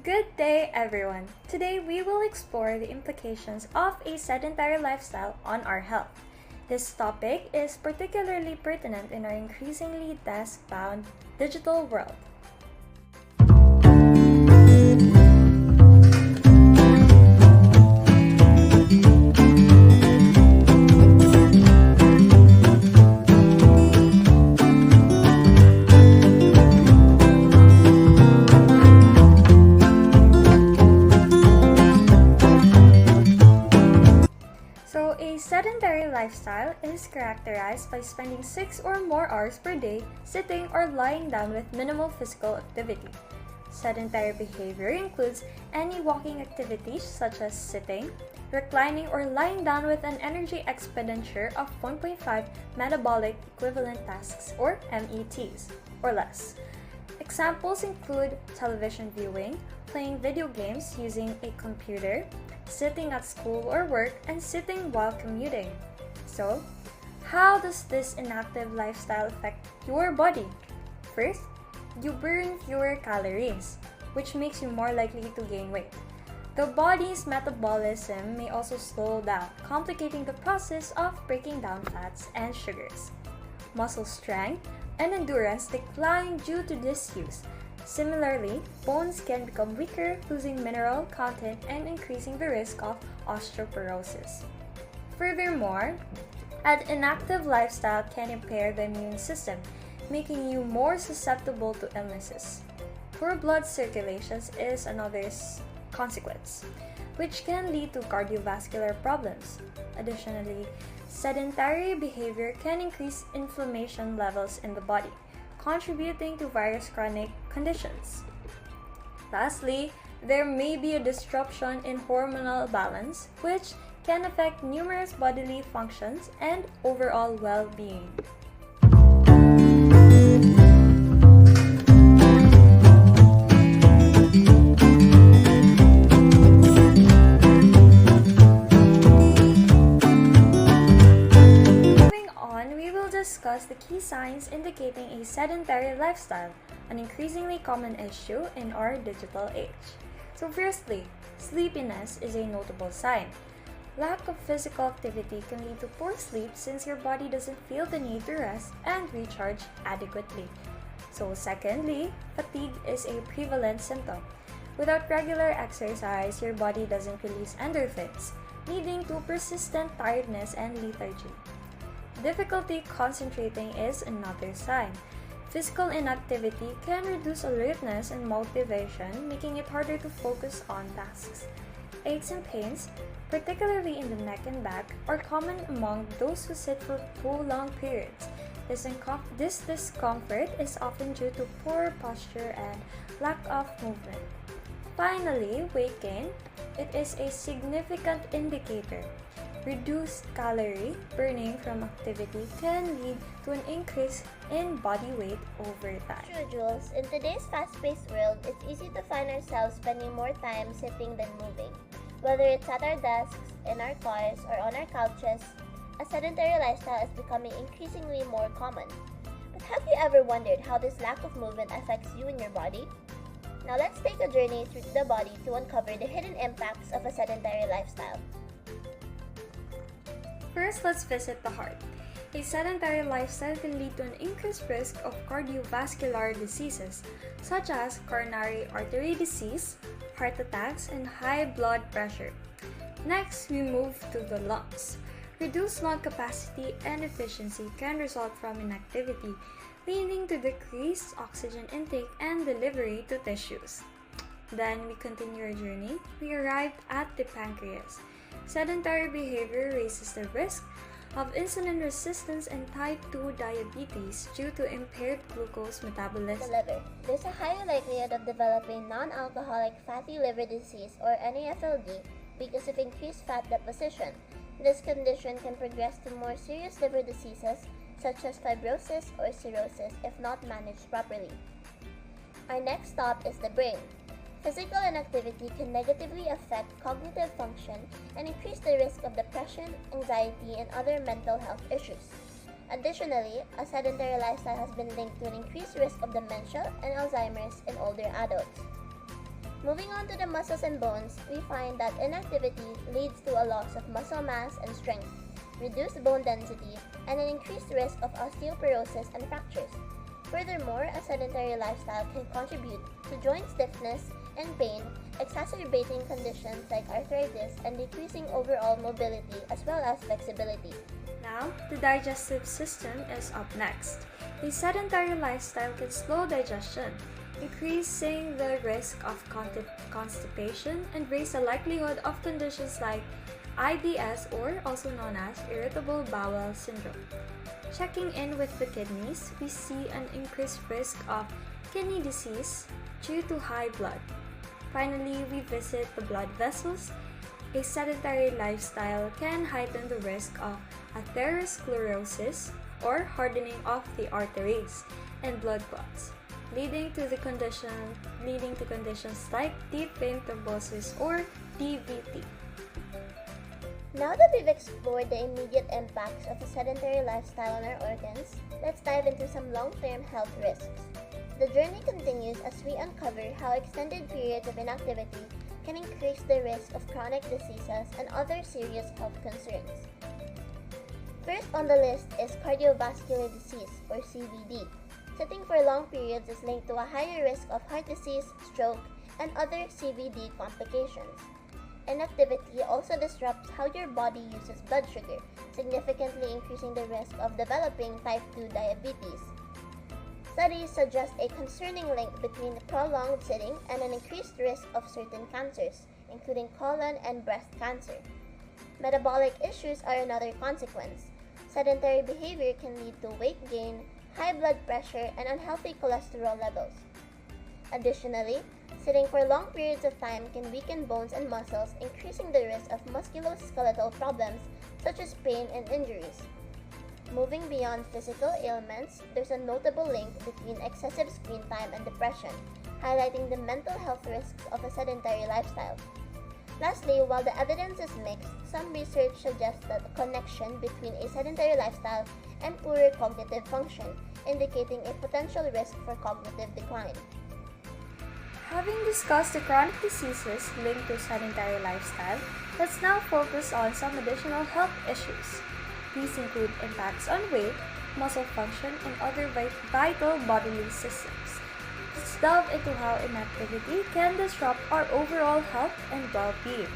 Good day, everyone! Today we will explore the implications of a sedentary lifestyle on our health. This topic is particularly pertinent in our increasingly desk-bound digital world. A sedentary lifestyle is characterized by spending 6 or more hours per day sitting or lying down with minimal physical activity. Sedentary behavior includes any walking activities such as sitting, reclining, or lying down with an energy expenditure of 1.5 metabolic equivalent tasks or METs or less. Examples include television viewing, playing video games using a computer, sitting at school or work, and sitting while commuting. So, how does this inactive lifestyle affect your body? First, you burn fewer calories, which makes you more likely to gain weight. The body's metabolism may also slow down, complicating the process of breaking down fats and sugars. Muscle strength and endurance decline due to disuse. Similarly, bones can become weaker, losing mineral content and increasing the risk of osteoporosis. Furthermore, an inactive lifestyle can impair the immune system, making you more susceptible to illnesses. Poor blood circulation is another consequence, which can lead to cardiovascular problems. Additionally, sedentary behavior can increase inflammation levels in the body, contributing to various chronic conditions. Lastly, there may be a disruption in hormonal balance, which can affect numerous bodily functions and overall well-being. Discuss the key signs indicating a sedentary lifestyle, an increasingly common issue in our digital age. So firstly, sleepiness is a notable sign. Lack of physical activity can lead to poor sleep since your body doesn't feel the need to rest and recharge adequately. So secondly, fatigue is a prevalent symptom. Without regular exercise, your body doesn't release endorphins, leading to persistent tiredness and lethargy. Difficulty concentrating is another sign. Physical inactivity can reduce alertness and motivation, making it harder to focus on tasks. Aches and pains, particularly in the neck and back, are common among those who sit for prolonged periods. This discomfort is often due to poor posture and lack of movement. Finally, weight gain. It is a significant indicator. Reduced calorie burning from activity can lead to an increase in body weight over time. True, Jules. In today's fast-paced world, it's easy to find ourselves spending more time sitting than moving. Whether it's at our desks, in our cars, or on our couches, a sedentary lifestyle is becoming increasingly more common. But have you ever wondered how this lack of movement affects you and your body? Now let's take a journey through the body to uncover the hidden impacts of a sedentary lifestyle. First, let's visit the heart. A sedentary lifestyle can lead to an increased risk of cardiovascular diseases such as coronary artery disease, heart attacks, and high blood pressure. Next, we move to the lungs. Reduced lung capacity and efficiency can result from inactivity, leading to decreased oxygen intake and delivery to tissues. Then we continue our journey. We arrived at the pancreas. Sedentary behavior raises the risk of insulin resistance and type 2 diabetes due to impaired glucose metabolism. The liver. There's a higher likelihood of developing non-alcoholic fatty liver disease or NAFLD because of increased fat deposition. This condition can progress to more serious liver diseases such as fibrosis or cirrhosis if not managed properly. Our next stop is the brain. Physical inactivity can negatively affect cognitive function and increase the risk of depression, anxiety, and other mental health issues. Additionally, a sedentary lifestyle has been linked to an increased risk of dementia and Alzheimer's in older adults. Moving on to the muscles and bones, we find that inactivity leads to a loss of muscle mass and strength, reduced bone density, and an increased risk of osteoporosis and fractures. Furthermore, a sedentary lifestyle can contribute to joint stiffness and pain, exacerbating conditions like arthritis and decreasing overall mobility as well as flexibility. Now, the digestive system is up next. A sedentary lifestyle can slow digestion, increasing the risk of constipation and raise the likelihood of conditions like IBS, or also known as irritable bowel syndrome. Checking in with the kidneys, we see an increased risk of kidney disease due to high blood. Finally, we visit the blood vessels. A sedentary lifestyle can heighten the risk of atherosclerosis, or hardening of the arteries, and blood clots, leading to conditions like deep vein thrombosis or DVT. Now that we've explored the immediate impacts of a sedentary lifestyle on our organs, let's dive into some long-term health risks. The journey continues as we uncover how extended periods of inactivity can increase the risk of chronic diseases and other serious health concerns. First on the list is cardiovascular disease, or CVD. Sitting for long periods is linked to a higher risk of heart disease, stroke, and other CVD complications. Inactivity also disrupts how your body uses blood sugar, significantly increasing the risk of developing type 2 diabetes. Studies suggest a concerning link between prolonged sitting and an increased risk of certain cancers, including colon and breast cancer. Metabolic issues are another consequence. Sedentary behavior can lead to weight gain, high blood pressure, and unhealthy cholesterol levels. Additionally, sitting for long periods of time can weaken bones and muscles, increasing the risk of musculoskeletal problems such as pain and injuries. Moving beyond physical ailments, there's a notable link between excessive screen time and depression, highlighting the mental health risks of a sedentary lifestyle. Lastly, while the evidence is mixed, some research suggests that a connection between a sedentary lifestyle and poorer cognitive function, indicating a potential risk for cognitive decline. Having discussed the chronic diseases linked to sedentary lifestyle, let's now focus on some additional health issues. These include impacts on weight, muscle function, and other vital bodily systems. Let's delve into how inactivity can disrupt our overall health and well-being.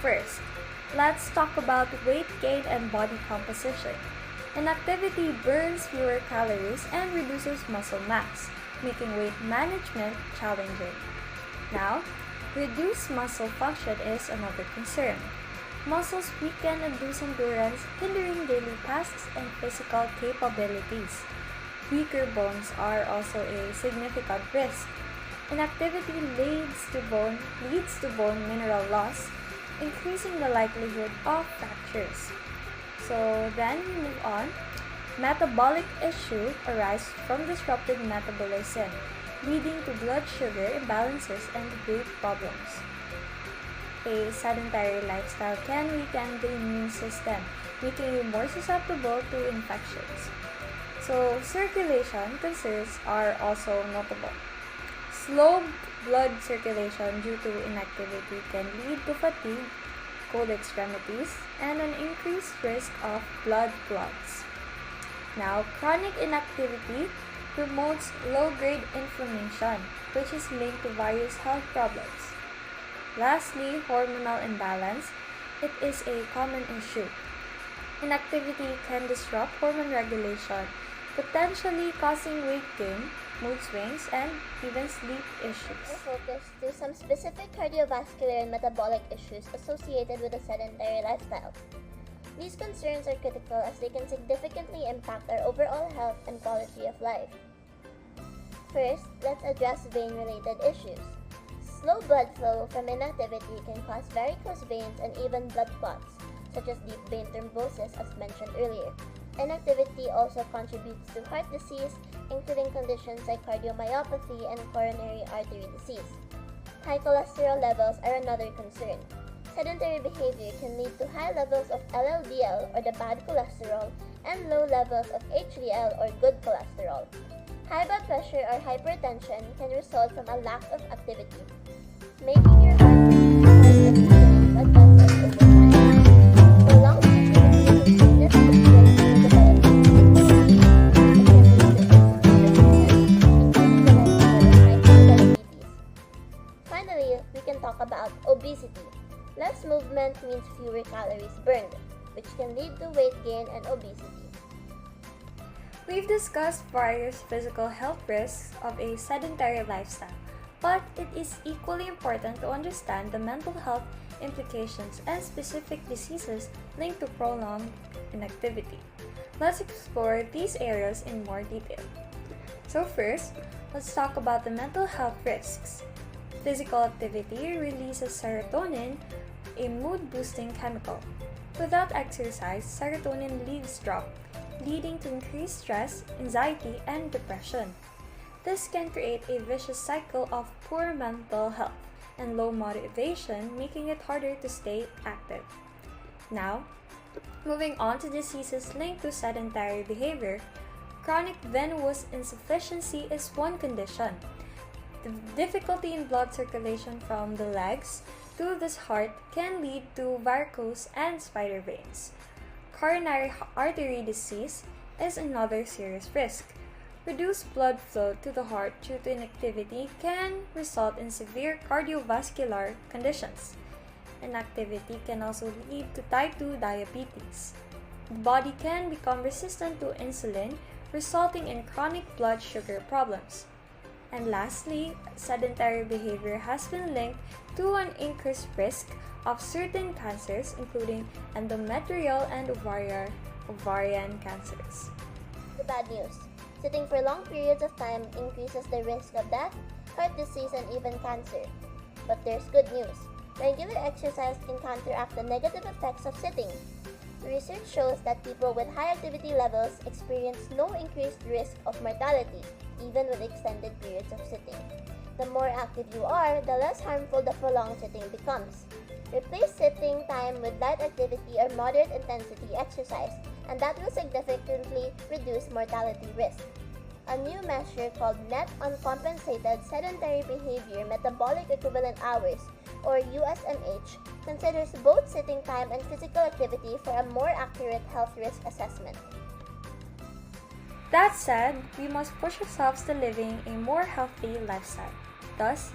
First, let's talk about weight gain and body composition. Inactivity burns fewer calories and reduces muscle mass, making weight management challenging. Now, reduced muscle function is another concern. Muscles weaken and lose endurance, hindering daily tasks and physical capabilities. Weaker bones are also a significant risk. Inactivity leads to bone mineral loss, increasing the likelihood of fractures. So then we move on. Metabolic issues arise from disrupted metabolism, leading to blood sugar imbalances and weight problems. A sedentary lifestyle can weaken the immune system, making you more susceptible to infections. So, circulation concerns are also notable. Slow blood circulation due to inactivity can lead to fatigue, cold extremities, and an increased risk of blood clots. Now, chronic inactivity promotes low-grade inflammation, which is linked to various health problems. Lastly, hormonal imbalance. It is a common issue. Inactivity can disrupt hormone regulation, potentially causing weight gain, mood swings, and even sleep issues. We'll focus to some specific cardiovascular and metabolic issues associated with a sedentary lifestyle. These concerns are critical as they can significantly impact our overall health and quality of life. First, let's address vein-related issues. Slow blood flow from inactivity can cause varicose veins and even blood clots, such as deep vein thrombosis as mentioned earlier. Inactivity also contributes to heart disease, including conditions like cardiomyopathy and coronary artery disease. High cholesterol levels are another concern. Sedentary behavior can lead to high levels of LLDL, or the bad cholesterol, and low levels of HDL, or good cholesterol. High blood pressure or hypertension can result from a lack of activity. making your heart rate requires a feeling advantage over time. Prolonged activity increases the development Finally, we can talk about obesity. Less movement means fewer calories burned, which can lead to weight gain and obesity. We've discussed various physical health risks of a sedentary lifestyle, but it is equally important to understand the mental health implications and specific diseases linked to prolonged inactivity. Let's explore these areas in more detail. So first, let's talk about the mental health risks. Physical activity releases serotonin, a mood-boosting chemical. Without exercise, serotonin levels drop, leading to increased stress, anxiety, and depression. This can create a vicious cycle of poor mental health and low motivation, making it harder to stay active. Now, moving on to diseases linked to sedentary behavior, chronic venous insufficiency is one condition. The difficulty in blood circulation from the legs to the heart can lead to varicose and spider veins. Coronary artery disease is another serious risk. Reduced blood flow to the heart due to inactivity can result in severe cardiovascular conditions. Inactivity can also lead to type 2 diabetes. The body can become resistant to insulin, resulting in chronic blood sugar problems. And lastly, sedentary behavior has been linked to an increased risk of certain cancers, including endometrial and ovarian cancers. The bad news. Sitting for long periods of time increases the risk of death, heart disease, and even cancer. But there's good news. Regular exercise can counteract the negative effects of sitting. Research shows that people with high activity levels experience no increased risk of mortality, even with extended periods of sitting. The more active you are, the less harmful the prolonged sitting becomes. Replace sitting time with light activity or moderate intensity exercise, and that will significantly reduce mortality risk. A new measure called Net Uncompensated Sedentary Behavior Metabolic Equivalent Hours, or USMH, considers both sitting time and physical activity for a more accurate health risk assessment. That said, we must push ourselves to living a more healthy lifestyle. Thus,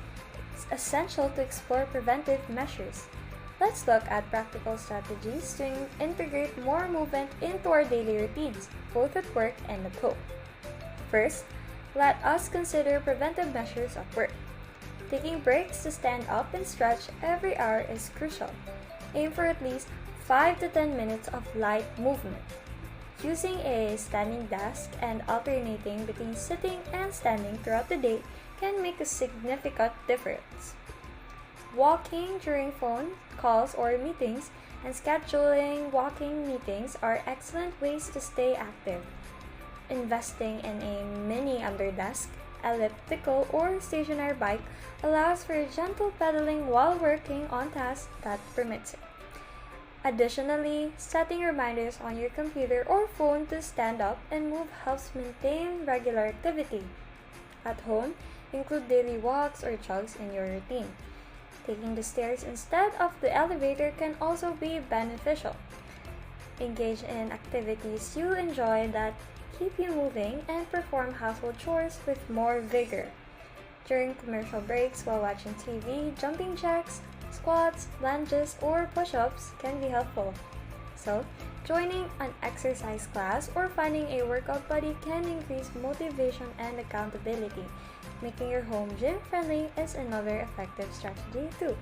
it's essential to explore preventive measures. Let's look at practical strategies to integrate more movement into our daily routines, both at work and at home. First, let us consider preventive measures at work. Taking breaks to stand up and stretch every hour is crucial. Aim for at least 5 to 10 minutes of light movement. Using a standing desk and alternating between sitting and standing throughout the day can make a significant difference. Walking during phone calls or meetings and scheduling walking meetings are excellent ways to stay active. Investing in a mini underdesk, elliptical, or stationary bike allows for gentle pedaling while working on tasks that permits it. Additionally, setting reminders on your computer or phone to stand up and move helps maintain regular activity. At home, include daily walks or jogs in your routine. Taking the stairs instead of the elevator can also be beneficial. Engage in activities you enjoy that keep you moving and perform household chores with more vigor. During commercial breaks while watching TV, jumping jacks, squats, lunges, or push-ups can be helpful. So, joining an exercise class or finding a workout buddy can increase motivation and accountability. Making your home gym friendly is another effective strategy too.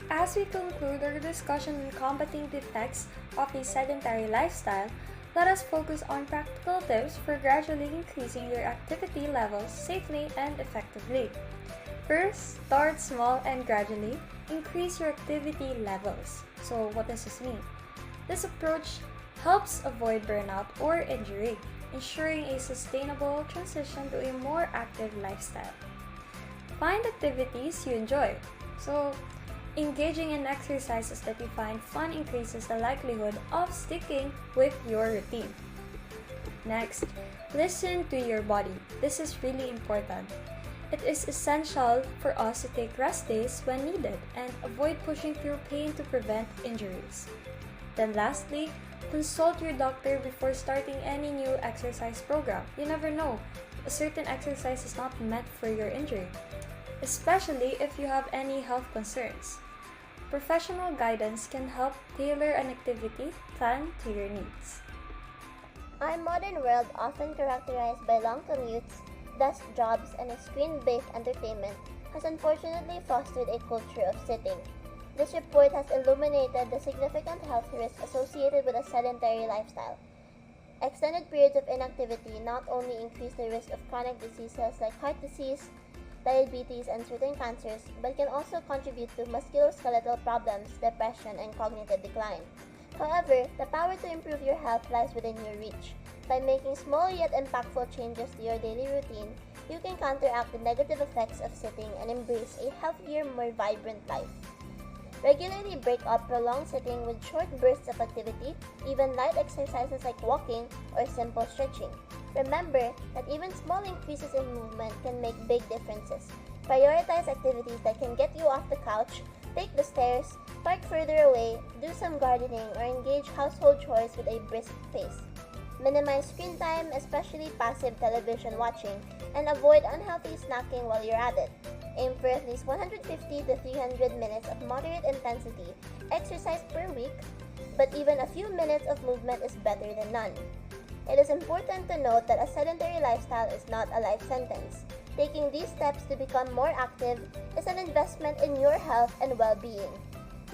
As we conclude our discussion on combating the effects of a sedentary lifestyle, let us focus on practical tips for gradually increasing your activity levels safely and effectively. First, start small and gradually increase your activity levels. So, what does this mean? This approach helps avoid burnout or injury, ensuring a sustainable transition to a more active lifestyle. Find activities you enjoy. So, Engaging in exercises that you find fun increases the likelihood of sticking with your routine. Next, listen to your body. This is really important. It is essential for us to take rest days when needed and avoid pushing through pain to prevent injuries. Then lastly, consult your doctor before starting any new exercise program. You never know, a certain exercise is not meant for your injury, especially if you have any health concerns. Professional guidance can help tailor an activity plan to your needs. Our modern world, often characterized by long commutes, desk jobs, and a screen-based entertainment, has unfortunately fostered a culture of sitting. This report has illuminated the significant health risks associated with a sedentary lifestyle. Extended periods of inactivity not only increase the risk of chronic diseases like heart disease, diabetes, and certain cancers, but can also contribute to musculoskeletal problems, depression, and cognitive decline. However, the power to improve your health lies within your reach. By making small yet impactful changes to your daily routine, you can counteract the negative effects of sitting and embrace a healthier, more vibrant life. Regularly break up prolonged sitting with short bursts of activity, even light exercises like walking or simple stretching. Remember that even small increases in movement can make big differences. Prioritize activities that can get you off the couch, take the stairs, park further away, do some gardening, or engage household chores with a brisk pace. Minimize screen time, especially passive television watching, and avoid unhealthy snacking while you're at it. Aim for at least 150 to 300 minutes of moderate intensity exercise per week, but even a few minutes of movement is better than none. It is important to note that a sedentary lifestyle is not a life sentence. Taking these steps to become more active is an investment in your health and well-being.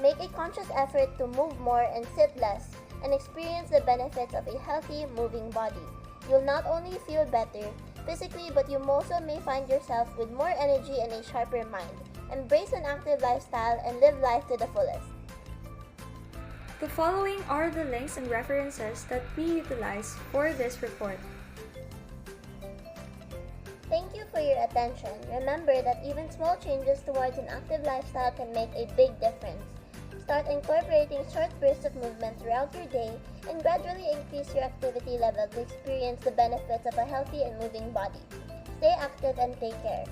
Make a conscious effort to move more and sit less, and experience the benefits of a healthy, moving body. You'll not only feel better physically, but you also may find yourself with more energy and a sharper mind. Embrace an active lifestyle and live life to the fullest. The following are the links and references that we utilize for this report. Thank you for your attention. Remember that even small changes towards an active lifestyle can make a big difference. Start incorporating short bursts of movement throughout your day and gradually increase your activity level to experience the benefits of a healthy and moving body. Stay active and take care.